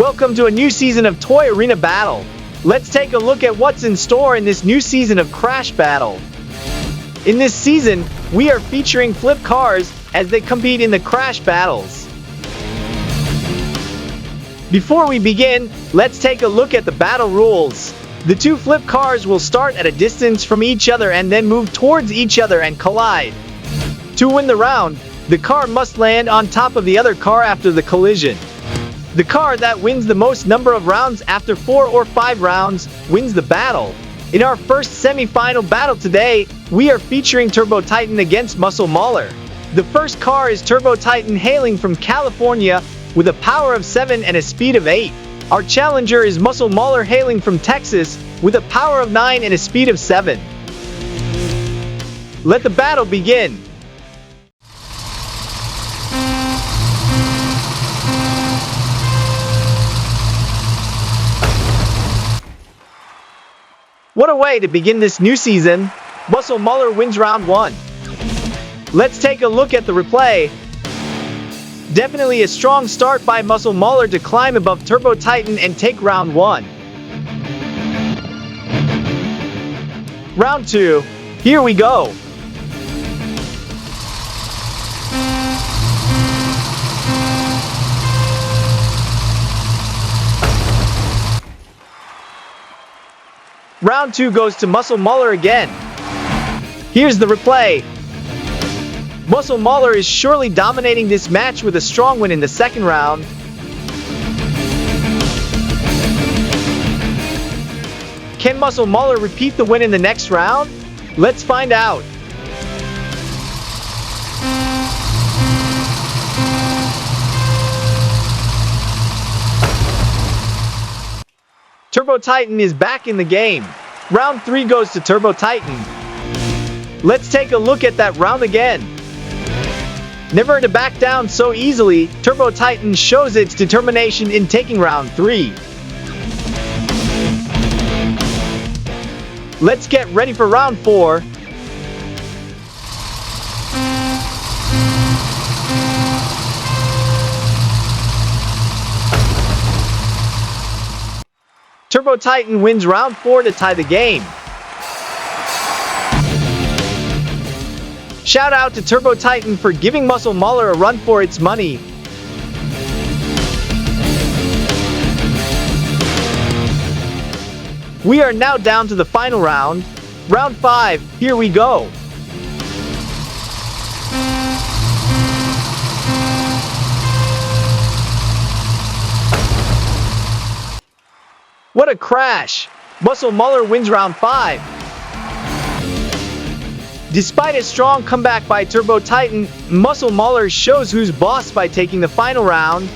Welcome to a new season of Toy Arena Battle. Let's take a look at what's in store in this new season of Crash Battle. In this season, we are featuring flip cars as they compete in the Crash Battles. Before we begin, let's take a look at the battle rules. The two flip cars will start at a distance from each other and then move towards each other and collide. To win the round, the car must land on top of the other car after the collision. The car that wins the most number of rounds after 4 or 5 rounds wins the battle. In our first semi-final battle today, we are featuring Turbo Titan against Muscle Mauler. The first car is Turbo Titan hailing from California with a power of 7 and a speed of 8. Our challenger is Muscle Mauler hailing from Texas with a power of 9 and a speed of 7. Let the battle begin. What a way to begin this new season. Muscle Mauler wins round 1. Let's take a look at the replay. Definitely a strong start by Muscle Mauler to climb above Turbo Titan and take round 1. Round 2. Here we go. Round 2 goes to Muscle Mauler again. Here's the replay. Muscle Mauler is surely dominating this match with a strong win in the second round. Can Muscle Mauler repeat the win in the next round? Let's find out. Turbo Titan is back in the game. Round 3 goes to Turbo Titan. Let's take a look at that round again. Never to back down so easily, Turbo Titan shows its determination in taking round 3. Let's get ready for round 4. Turbo Titan wins round 4 to tie the game. Shout out to Turbo Titan for giving Muscle Mauler a run for its money. We are now down to the final round. Round 5, here we go. What a crash! Muscle Mauler wins round 5. Despite a strong comeback by Turbo Titan, Muscle Mauler shows who's boss by taking the final round.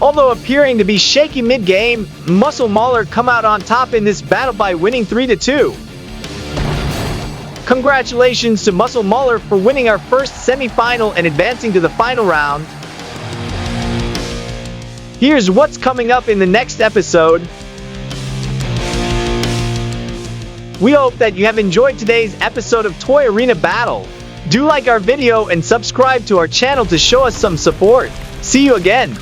Although appearing to be shaky mid-game, Muscle Mauler come out on top in this battle by winning 3-2. Congratulations to Muscle Mauler for winning our first semi-final and advancing to the final round. Here's what's coming up in the next episode. We hope that you have enjoyed today's episode of Toy Arena Battle. Do like our video and subscribe to our channel to show us some support. See you again.